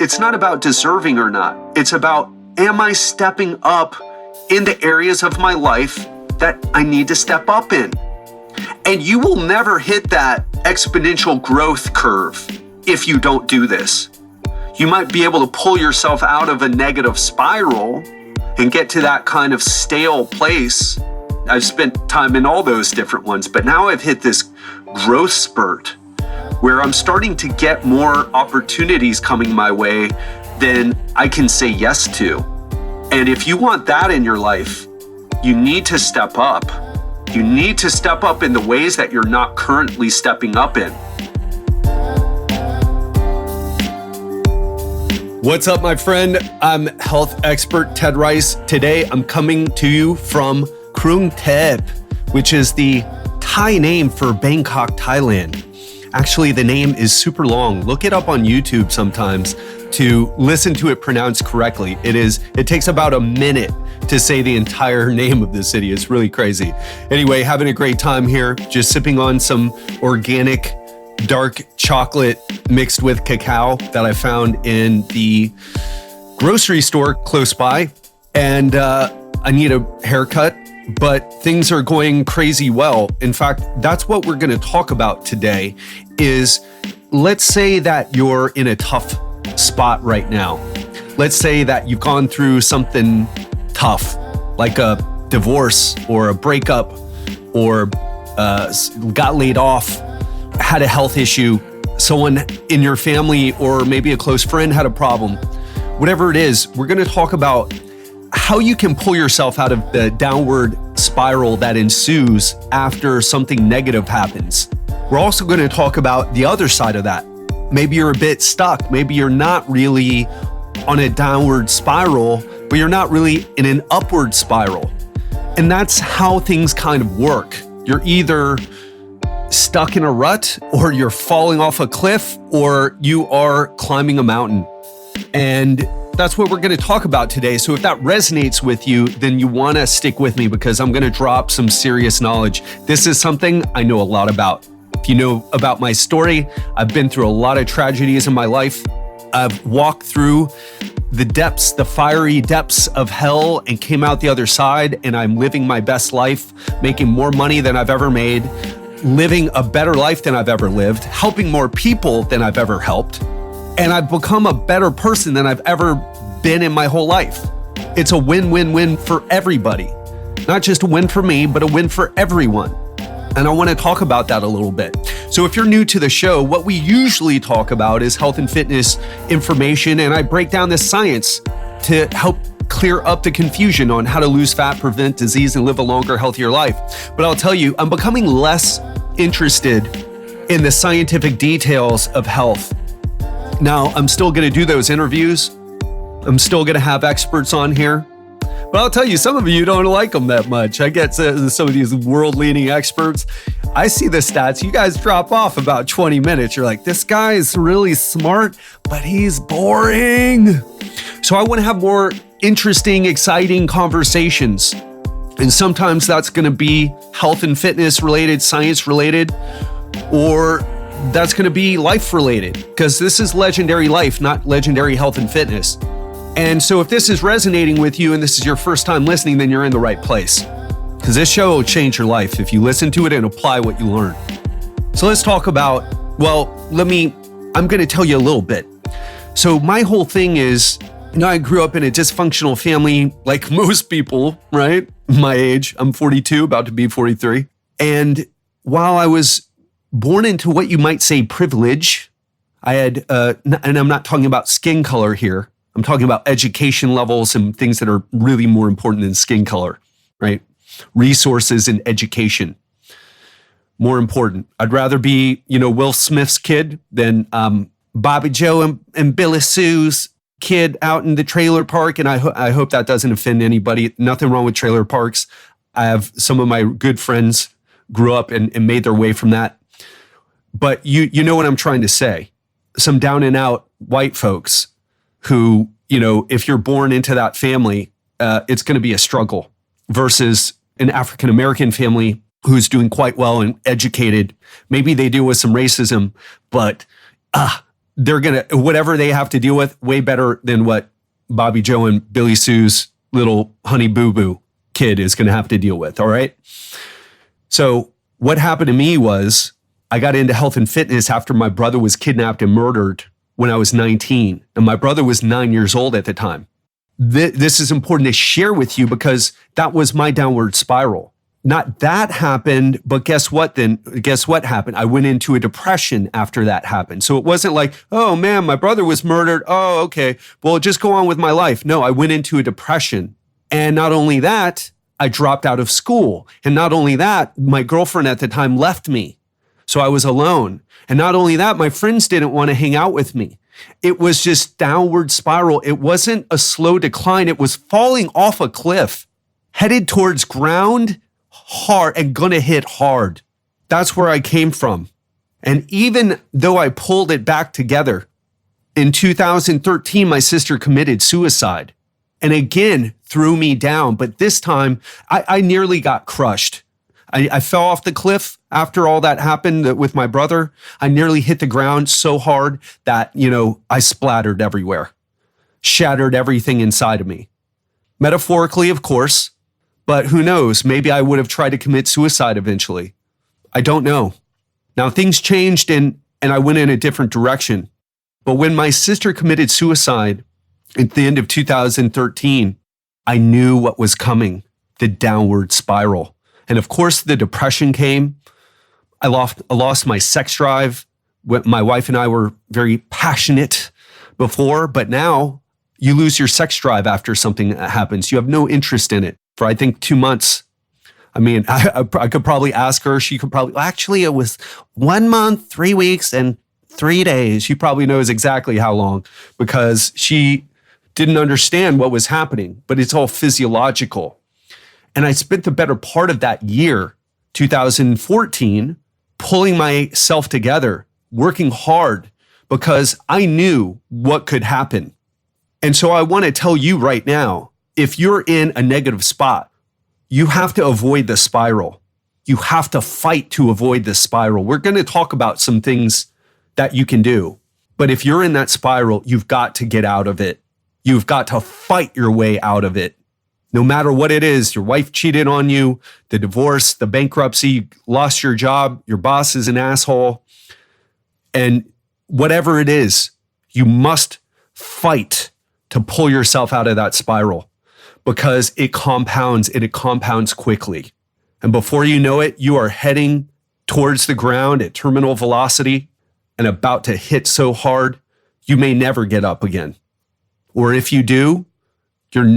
It's not about deserving or not. It's about, am I stepping up in the areas of my life that I need to step up in? And you will never hit that exponential growth curve if you don't do this. You might be able to pull yourself out of a negative spiral and get to that kind of stale place. I've spent time in all those different ones, but now I've hit this growth spurt where I'm starting to get more opportunities coming my way than I can say yes to. And if you want that in your life, you need to step up. You need to step up in the ways that you're not currently stepping up in. What's up, my friend? I'm health expert Ted Rice. Today, I'm coming to you from Krung Thep, which is the Thai name for Bangkok, Thailand. Actually, the name is super long. Look it up on YouTube sometimes to listen to it pronounced correctly. It takes about a minute to say the entire name of the city. It's really crazy. Anyway, having a great time here, just sipping on some organic dark chocolate mixed with cacao that I found in the grocery store close by. And I need a haircut, but things are going crazy well. In fact, that's what we're going to talk about today is, let's say that you're in a tough spot right now. Let's say that you've gone through something tough, like a divorce or a breakup, or got laid off, had a health issue, someone in your family or maybe a close friend had a problem. Whatever it is, we're going to talk about how you can pull yourself out of the downward spiral that ensues after something negative happens. We're also going to talk about the other side of that. Maybe you're a bit stuck. Maybe you're not really on a downward spiral, but you're not really in an upward spiral. And that's how things kind of work. You're either stuck in a rut, or you're falling off a cliff, or you are climbing a mountain. And that's what we're going to talk about today. So if that resonates with you, then you want to stick with me because I'm going to drop some serious knowledge. This is something I know a lot about. If you know about my story, I've been through a lot of tragedies in my life. I've walked through the depths, the fiery depths of hell, and came out the other side, and I'm living my best life, making more money than I've ever made, living a better life than I've ever lived, helping more people than I've ever helped. And I've become a better person than I've ever been in my whole life. It's a win-win-win for everybody. Not just a win for me, but a win for everyone. And I want to talk about that a little bit. So if you're new to the show, what we usually talk about is health and fitness information, and I break down the science to help clear up the confusion on how to lose fat, prevent disease, and live a longer, healthier life. But I'll tell you, I'm becoming less interested in the scientific details of health. Now, I'm still going to do those interviews. I'm still going to have experts on here. But I'll tell you, some of you don't like them that much. I get some of these world-leading experts. I see the stats. You guys drop off about 20 minutes. You're like, this guy is really smart, but he's boring. So I want to have more interesting, exciting conversations. And sometimes that's going to be health and fitness related, science related, or that's going to be life related, because this is legendary life, not legendary health and fitness. And so if this is resonating with you and this is your first time listening, then you're in the right place, because this show will change your life if you listen to it and apply what you learn. So let's talk about, I'm going to tell you a little bit. So my whole thing is, I grew up in a dysfunctional family like most people, right? My age, I'm 42, about to be 43. And while I was born into what you might say privilege, I had, and I'm not talking about skin color here. I'm talking about education levels and things that are really more important than skin color, right? Resources and education, more important. I'd rather be, Will Smith's kid than Bobby Joe and Billy Sue's kid out in the trailer park. And I hope that doesn't offend anybody. Nothing wrong with trailer parks. I have some of my good friends grew up and made their way from that. But you know what I'm trying to say. Some down and out white folks who, if you're born into that family, it's going to be a struggle versus an African-American family who's doing quite well and educated. Maybe they deal with some racism, but they're going to, whatever they have to deal with, way better than what Bobby Joe and Billy Sue's little honey boo boo kid is going to have to deal with. All right. So what happened to me was I got into health and fitness after my brother was kidnapped and murdered when I was 19. And my brother was 9 years old at the time. This is important to share with you because that was my downward spiral. Not that happened, but guess what then? Guess what happened? I went into a depression after that happened. So it wasn't like, oh man, my brother was murdered. Oh, okay. Well, just go on with my life. No, I went into a depression. And not only that, I dropped out of school. And not only that, my girlfriend at the time left me. So I was alone. And not only that, my friends didn't want to hang out with me. It was just downward spiral. It wasn't a slow decline. It was falling off a cliff, headed towards ground hard and gonna hit hard. That's where I came from. And even though I pulled it back together, in 2013, my sister committed suicide and again threw me down. But this time I nearly got crushed. I fell off the cliff after all that happened with my brother. I nearly hit the ground so hard that, I splattered everywhere, shattered everything inside of me. Metaphorically, of course, but who knows? Maybe I would have tried to commit suicide eventually. I don't know. Now things changed and I went in a different direction. But when my sister committed suicide at the end of 2013, I knew what was coming, the downward spiral. And of course, the depression came. I lost my sex drive. My wife and I were very passionate before, but now you lose your sex drive after something happens. You have no interest in it for, I think, 2 months. I mean, I could probably ask her. She could probably, actually, it was 1 month, 3 weeks, and 3 days. She probably knows exactly how long because she didn't understand what was happening, but it's all physiological. And I spent the better part of that year, 2014, pulling myself together, working hard because I knew what could happen. And so I want to tell you right now, if you're in a negative spot, you have to avoid the spiral. You have to fight to avoid the spiral. We're going to talk about some things that you can do. But if you're in that spiral, you've got to get out of it. You've got to fight your way out of it. No matter what it is, your wife cheated on you, the divorce, the bankruptcy, you lost your job, your boss is an asshole, and whatever it is, you must fight to pull yourself out of that spiral because it compounds and it compounds quickly. And before you know it, you are heading towards the ground at terminal velocity and about to hit so hard, you may never get up again. Or if you do, you'll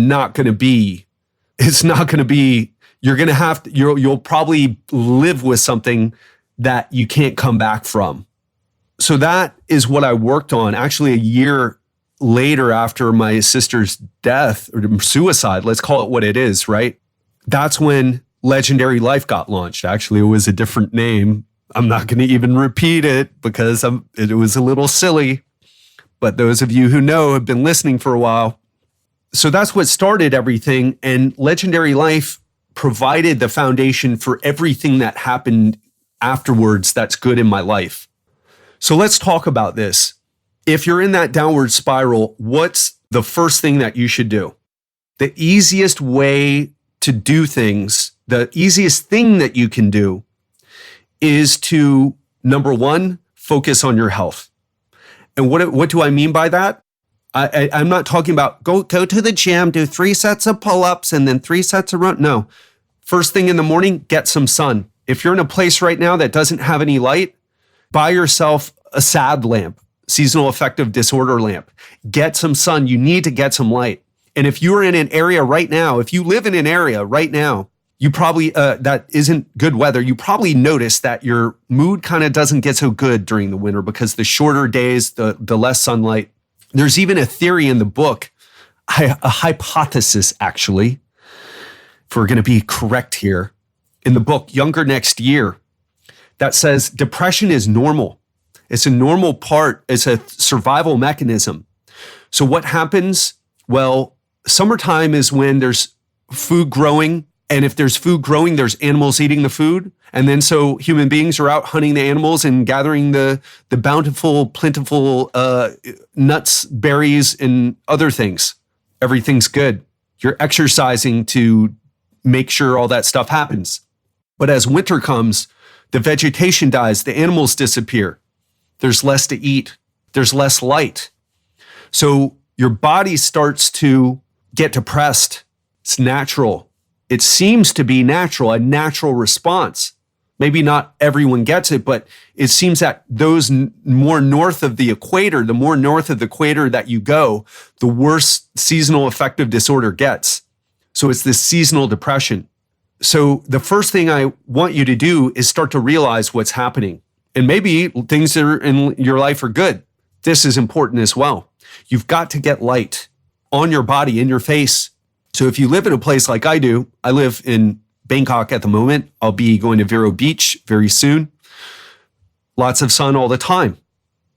probably live with something that you can't come back from. So that is what I worked on. Actually, a year later after my sister's death or suicide, let's call it what it is, right? That's when Legendary Life got launched. Actually, it was a different name. I'm not going to even repeat it because it was a little silly. But those of you who know have been listening for a while. So that's what started everything. And Legendary Life provided the foundation for everything that happened afterwards that's good in my life. So let's talk about this. If you're in that downward spiral, what's the first thing that you should do? The easiest way to do things, the easiest thing that you can do is to, number one, focus on your health. And what do I mean by that? I'm not talking about go to the gym, do 3 sets of pull-ups and then 3 sets of run. No. First thing in the morning, get some sun. If you're in a place right now that doesn't have any light, buy yourself a SAD lamp, seasonal affective disorder lamp. Get some sun. You need to get some light. And if you're in an area right now, if you live in an area right now, you probably, that isn't good weather, you probably notice that your mood kind of doesn't get so good during the winter because the shorter days, the less sunlight. There's even a theory in the book, a hypothesis actually, if we're going to be correct here, in the book, Younger Next Year, that says depression is normal. It's a normal part. It's a survival mechanism. So what happens? Well, summertime is when there's food growing And if there's food growing, there's animals eating the food. And then so human beings are out hunting the animals and gathering the bountiful, plentiful nuts, berries, and other things. Everything's good. You're exercising to make sure all that stuff happens. But as winter comes, the vegetation dies, the animals disappear. There's less to eat. There's less light. So your body starts to get depressed. It's natural. It seems to be natural, a natural response. Maybe not everyone gets it, but it seems that those more north of the equator, the more north of the equator that you go, the worse seasonal affective disorder gets. So it's this seasonal depression. So the first thing I want you to do is start to realize what's happening. And maybe things that are in your life are good. This is important as well. You've got to get light on your body, in your face. So if you live in a place like I do, I live in Bangkok at the moment. I'll be going to Vero Beach very soon. Lots of sun all the time.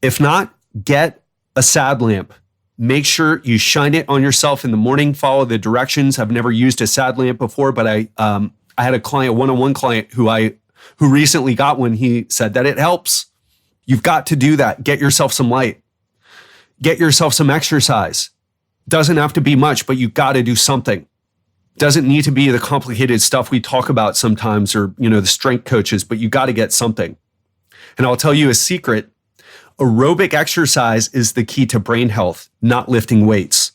If not, get a sad lamp. Make sure you shine it on yourself in the morning. Follow the directions. I've never used a sad lamp before, but I had a client, one-on-one client who recently got one. He said that it helps. You've got to do that. Get yourself some light. Get yourself some exercise. Doesn't have to be much, but you've got to do something. Doesn't need to be the complicated stuff we talk about sometimes or, the strength coaches, but you got to get something. And I'll tell you a secret. Aerobic exercise is the key to brain health, not lifting weights.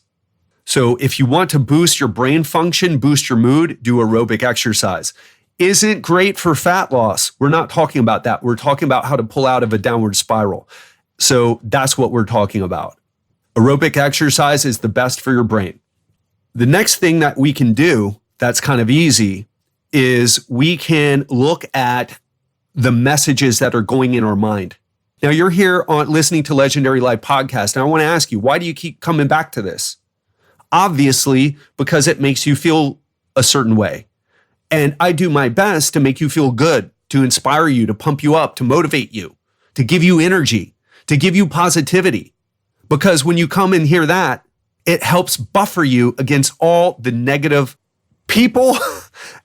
So if you want to boost your brain function, boost your mood, do aerobic exercise. Isn't great for fat loss. We're not talking about that. We're talking about how to pull out of a downward spiral. So that's what we're talking about. Aerobic exercise is the best for your brain. The next thing that we can do that's kind of easy is we can look at the messages that are going in our mind. Now you're here on listening to Legendary Life Podcast, and I want to ask you, why do you keep coming back to this? Obviously, because it makes you feel a certain way. And I do my best to make you feel good, to inspire you, to pump you up, to motivate you, to give you energy, to give you positivity. Because when you come and hear that, it helps buffer you against all the negative people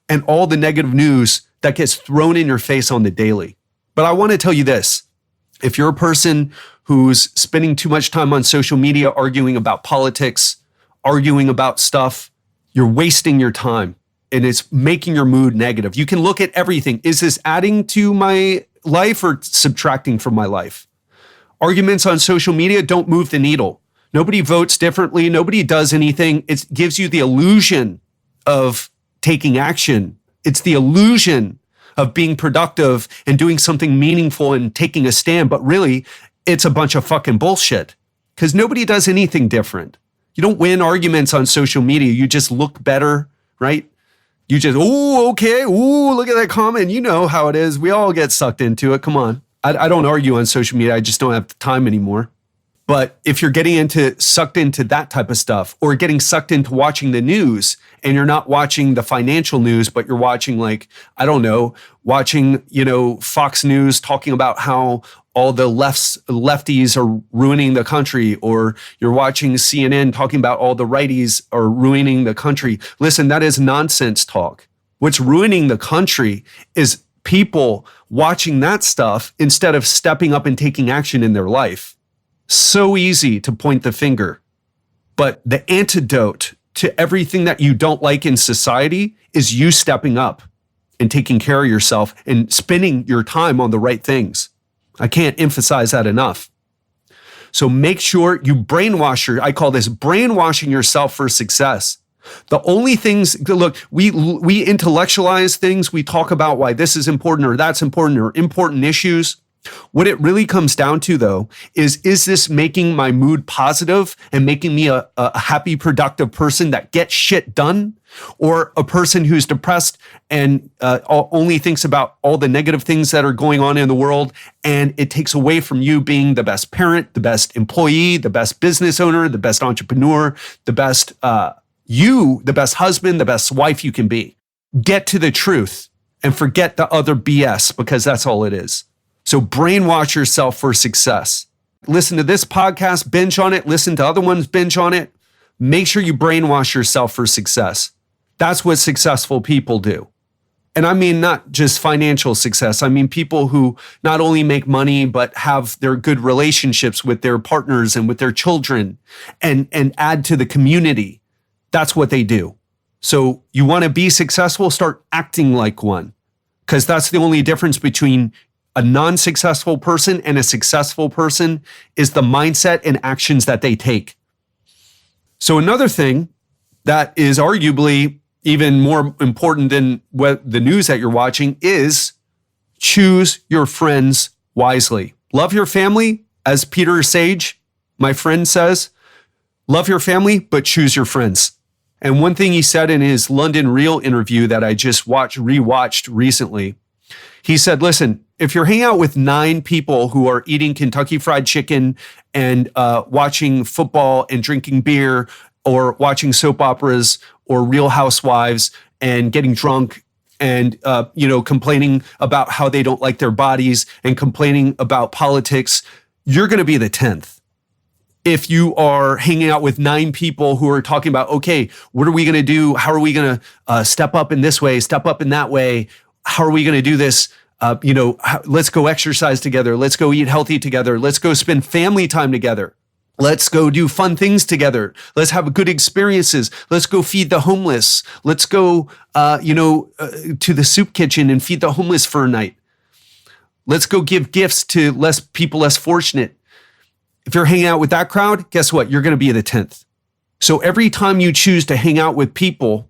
and all the negative news that gets thrown in your face on the daily. But I want to tell you this. If you're a person who's spending too much time on social media arguing about politics, arguing about stuff, you're wasting your time and it's making your mood negative. You can look at everything. Is this adding to my life or subtracting from my life? Arguments on social media don't move the needle. Nobody votes differently. Nobody does anything. It gives you the illusion of taking action. It's the illusion of being productive and doing something meaningful and taking a stand. But really, it's a bunch of fucking bullshit because nobody does anything different. You don't win arguments on social media. You just look better, right? You just, okay. Look at that comment. You know how it is. We all get sucked into it. Come on. I don't argue on social media. I just don't have the time anymore. But if you're getting sucked into that type of stuff or getting sucked into watching the news and you're not watching the financial news, but you're watching watching, Fox News talking about how all the lefties are ruining the country, or you're watching CNN talking about all the righties are ruining the country. Listen, that is nonsense talk. What's ruining the country is people watching that stuff instead of stepping up and taking action in their life. So easy to point the finger. But the antidote to everything that you don't like in society is you stepping up and taking care of yourself and spending your time on the right things. I can't emphasize that enough. So make sure you I call this brainwashing yourself for success. The only things, look, we intellectualize things. We talk about why this is important or that's important or important issues. What it really comes down to, though, is this making my mood positive and making me a happy, productive person that gets shit done, or a person who's depressed and only thinks about all the negative things that are going on in the world, and it takes away from you being the best parent, the best employee, the best business owner, the best entrepreneur, the best the best husband, the best wife you can be. Get to the truth and forget the other BS, because that's all it is. So brainwash yourself for success. Listen to this podcast, binge on it. Listen to other ones, binge on it. Make sure you brainwash yourself for success. That's what successful people do. And I mean, not just financial success. I mean, people who not only make money, but have their good relationships with their partners and with their children and add to the community. That's what they do. So you want to be successful, start acting like one, because that's the only difference between a non-successful person and a successful person is the mindset and actions that they take. So another thing that is arguably even more important than what the news that you're watching is choose your friends wisely. Love your family, as Peter Sage, my friend, says, love your family, but choose your friends. And one thing he said in his London Real interview that I just rewatched recently, he said, listen, if you're hanging out with 9 people who are eating Kentucky Fried Chicken and watching football and drinking beer or watching soap operas or Real Housewives and getting drunk and, complaining about how they don't like their bodies and complaining about politics, you're going to be the 10th. If you are hanging out with 9 people who are talking about, okay, what are we going to do? How are we going to step up in this way, step up in that way? How are we going to do this? Let's go exercise together. Let's go eat healthy together. Let's go spend family time together. Let's go do fun things together. Let's have good experiences. Let's go feed the homeless. Let's go, to the soup kitchen and feed the homeless for a night. Let's go give gifts to people less fortunate. If you're hanging out with that crowd, guess what? You're going to be the 10th. So every time you choose to hang out with people,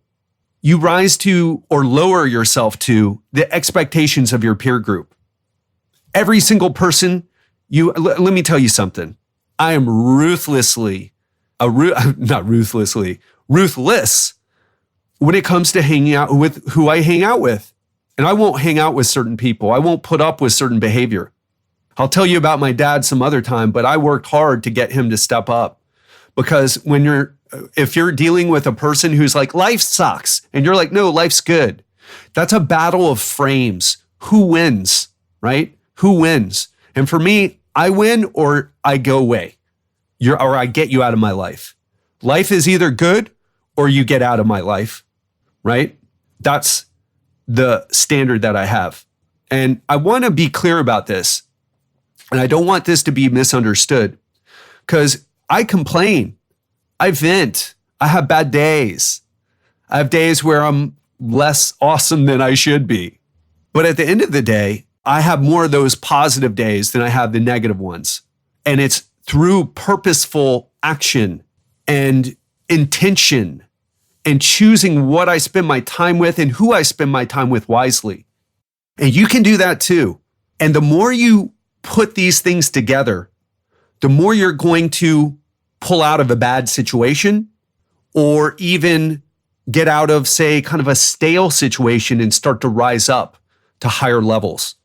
you rise to or lower yourself to the expectations of your peer group. Every single person, let me tell you something. I am ruthless when it comes to hanging out with who I hang out with. And I won't hang out with certain people. I won't put up with certain behavior. I'll tell you about my dad some other time, but I worked hard to get him to step up. Because if you're dealing with a person who's like, life sucks, and you're like, no, life's good. That's a battle of frames. Who wins, right? Who wins? And for me, I win or I go away. Or I get you out of my life. Life is either good or you get out of my life, right? That's the standard that I have. And I want to be clear about this. And I don't want this to be misunderstood because I complain. I vent. I have bad days. I have days where I'm less awesome than I should be. But at the end of the day, I have more of those positive days than I have the negative ones. And it's through purposeful action and intention and choosing what I spend my time with and who I spend my time with wisely. And you can do that too. And the more you put these things together, the more you're going to pull out of a bad situation or even get out of, say, kind of a stale situation and start to rise up to higher levels.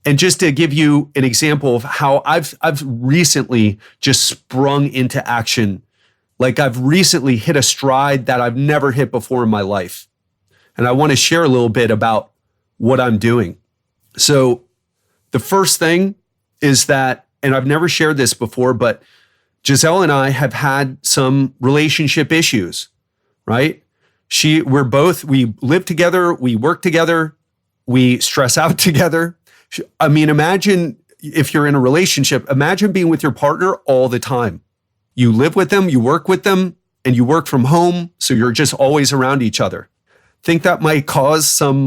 And just to give you an example of how I've recently just sprung into action, like I've recently hit a stride that I've never hit before in my life. And I want to share a little bit about what I'm doing. So the first thing is that, and I've never shared this before, but Giselle and I have had some relationship issues, right? We live together, we work together, we stress out together. I mean, imagine if you're in a relationship, imagine being with your partner all the time. You live with them, you work with them, and you work from home, so you're just always around each other. Think that might cause some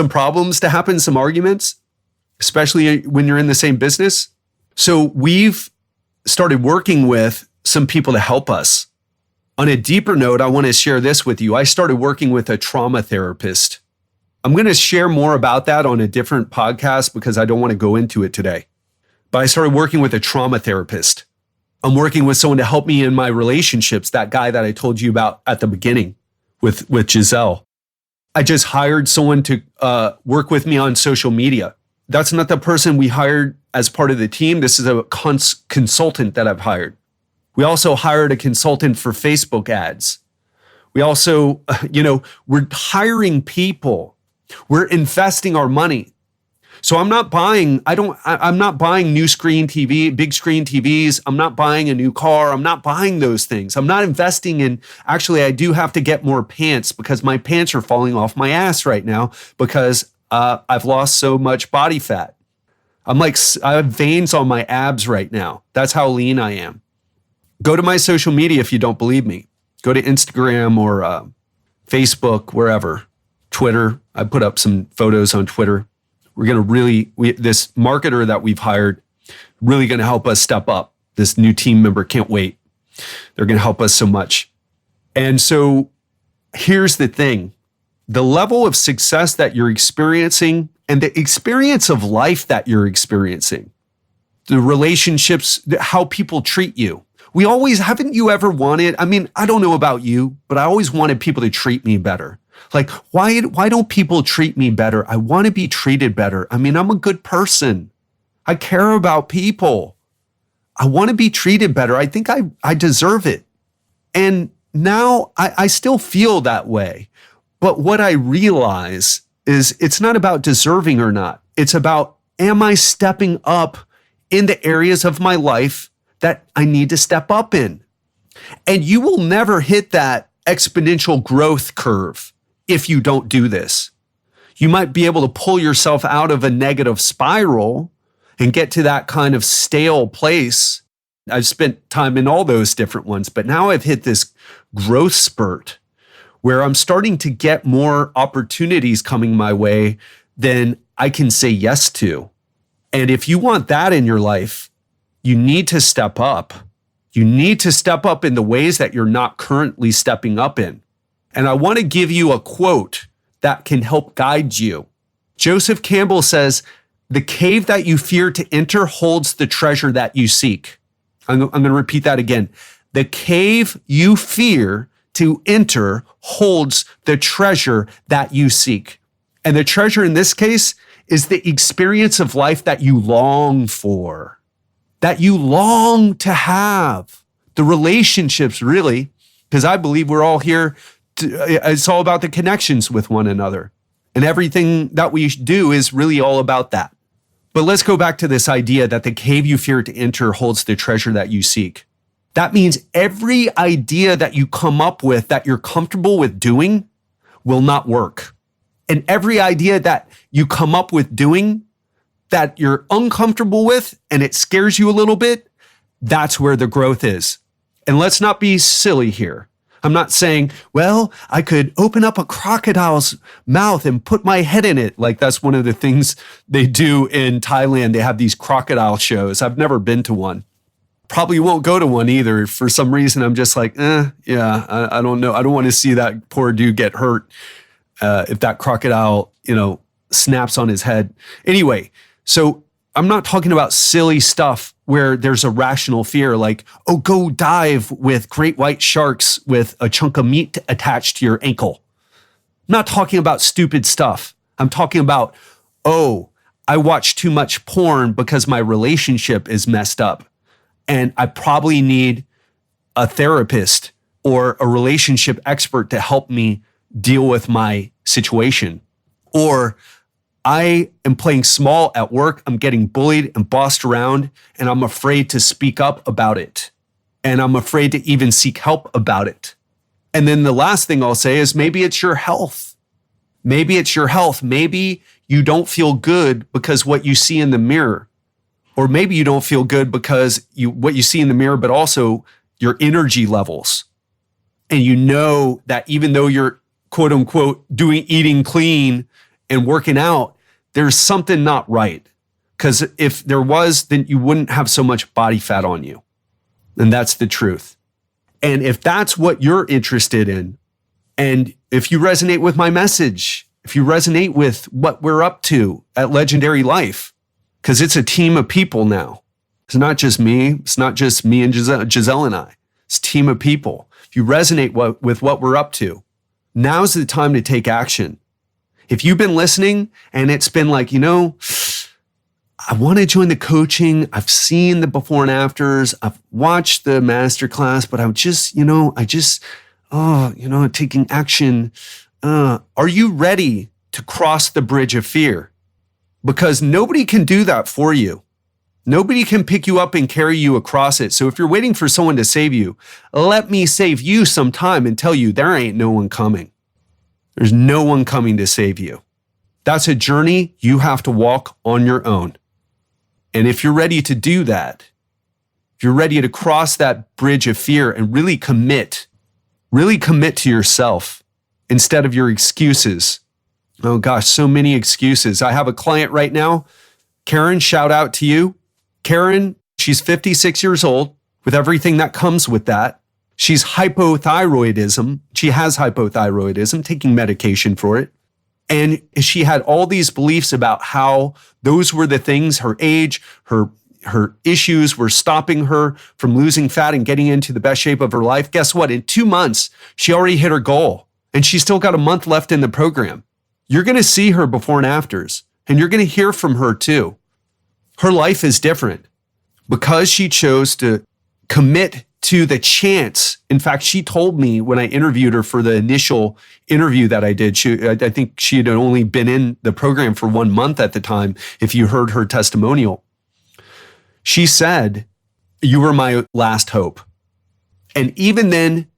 problems to happen, some arguments, especially when you're in the same business. So we've started working with some people to help us. On a deeper note, I want to share this with you. I started working with a trauma therapist. I'm going to share more about that on a different podcast because I don't want to go into it today. But I started working with a trauma therapist. I'm working with someone to help me in my relationships, that guy that I told you about at the beginning with Giselle. I just hired someone to work with me on social media. That's not the person we hired as part of the team. This is a consultant that I've hired. We also hired a consultant for Facebook ads. We also, we're hiring people. We're investing our money. So I'm not buying, I'm not buying new screen TV, big screen TVs. I'm not buying a new car. I'm not buying those things. I'm not investing in, actually, I do have to get more pants because my pants are falling off my ass right now because I've lost so much body fat. I have veins on my abs right now. That's how lean I am. Go to my social media if you don't believe me. Go to Instagram or Facebook, wherever. Twitter. I put up some photos on Twitter. We're going to this marketer that we've hired, really going to help us step up. This new team member, can't wait. They're going to help us so much. And so here's the thing. The level of success that you're experiencing and the experience of life that you're experiencing, the relationships, how people treat you. Haven't you ever wanted, I mean, I don't know about you, but I always wanted people to treat me better. Like, why don't people treat me better? I want to be treated better. I mean, I'm a good person. I care about people. I want to be treated better. I think I deserve it. And now I still feel that way. But what I realize is it's not about deserving or not. It's about, am I stepping up in the areas of my life that I need to step up in? And you will never hit that exponential growth curve if you don't do this. You might be able to pull yourself out of a negative spiral and get to that kind of stale place. I've spent time in all those different ones, but now I've hit this growth spurt where I'm starting to get more opportunities coming my way than I can say yes to. And if you want that in your life, you need to step up. You need to step up in the ways that you're not currently stepping up in. And I want to give you a quote that can help guide you. Joseph Campbell says, "The cave that you fear to enter holds the treasure that you seek." I'm going to repeat that again. The cave you fear to enter holds the treasure that you seek. And the treasure in this case is the experience of life that you long for, that you long to have. The relationships, really, because I believe we're all here. It's all about the connections with one another. And everything that we do is really all about that. But let's go back to this idea that the cave you fear to enter holds the treasure that you seek. That means every idea that you come up with that you're comfortable with doing will not work. And every idea that you come up with doing that you're uncomfortable with and it scares you a little bit, that's where the growth is. And let's not be silly here. I'm not saying, well, I could open up a crocodile's mouth and put my head in it. Like that's one of the things they do in Thailand. They have these crocodile shows. I've never been to one. Probably won't go to one either. For some reason, I'm just like, I don't know. I don't want to see that poor dude get hurt if that crocodile, snaps on his head. Anyway, so I'm not talking about silly stuff where there's a rational fear like, oh, go dive with great white sharks with a chunk of meat attached to your ankle. I'm not talking about stupid stuff. I'm talking about, oh, I watch too much porn because my relationship is messed up. And I probably need a therapist or a relationship expert to help me deal with my situation. Or I am playing small at work. I'm getting bullied and bossed around, and I'm afraid to speak up about it. And I'm afraid to even seek help about it. And then the last thing I'll say is maybe it's your health. Maybe it's your health. Maybe you don't feel good because what you see in the mirror. Or maybe you don't feel good because what you see in the mirror, but also your energy levels. And you know that even though you're quote unquote eating clean and working out, there's something not right. Because if there was, then you wouldn't have so much body fat on you. And that's the truth. And if that's what you're interested in, and if you resonate with my message, if you resonate with what we're up to at Legendary Life, because it's a team of people now. It's not just me. It's not just me and Giselle and I. It's a team of people. If you resonate with what we're up to, now's the time to take action. If you've been listening and it's been like, I want to join the coaching. I've seen the before and afters. I've watched the masterclass, but I'm just, taking action. Are you ready to cross the bridge of fear? because nobody can do that for you. Nobody can pick you up and carry you across it. So if you're waiting for someone to save you, let me save you some time and tell you there ain't no one coming. There's no one coming to save you. That's a journey you have to walk on your own. And if you're ready to do that, if you're ready to cross that bridge of fear and really commit to yourself instead of your excuses. Oh gosh, so many excuses. I have a client right now, Karen, shout out to you. Karen, she's 56 years old with everything that comes with that. She's hypothyroidism. She has hypothyroidism, taking medication for it. And she had all these beliefs about how those were the things, her age, her issues were stopping her from losing fat and getting into the best shape of her life. Guess what? In 2 months, she already hit her goal and she's still got a month left in the program. You're going to see her before and afters, and you're going to hear from her too. Her life is different because she chose to commit to the chance. In fact, she told me when I interviewed her for the initial interview that I did, I think she had only been in the program for 1 month at the time, if you heard her testimonial. She said, "You were my last hope." And even then,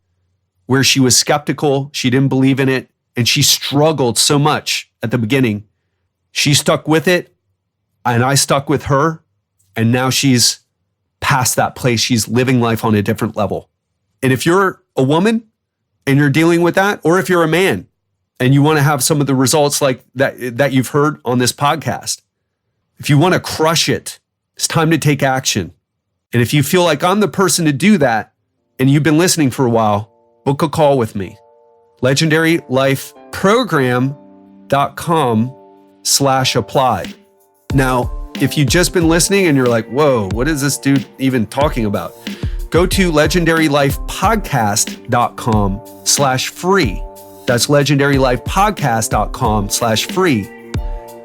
where she was skeptical, she didn't believe in it, and she struggled so much at the beginning, she stuck with it, and I stuck with her, and now she's past that place. She's living life on a different level. And if you're a woman and you're dealing with that, or if you're a man and you want to have some of the results like that you've heard on this podcast, if you want to crush it, it's time to take action. And if you feel like I'm the person to do that and you've been listening for a while, book a call with me. LegendaryLifeProgram.com/apply. Now, if you've just been listening and you're like, whoa, what is this dude even talking about? Go to LegendaryLifePodcast.com/free. That's LegendaryLifePodcast.com/free.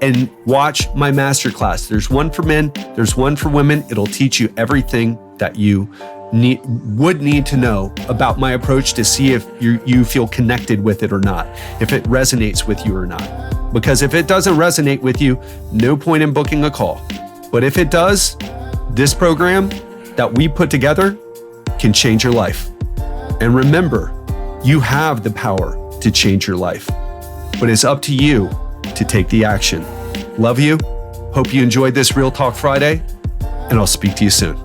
And watch my masterclass. There's one for men, there's one for women. It'll teach you everything that you would need to know about my approach to see if you feel connected with it or not, if it resonates with you or not. Because if it doesn't resonate with you, no point in booking a call. But if it does, this program that we put together can change your life. And remember, you have the power to change your life, but it's up to you to take the action. Love you. Hope you enjoyed this Real Talk Friday, and I'll speak to you soon.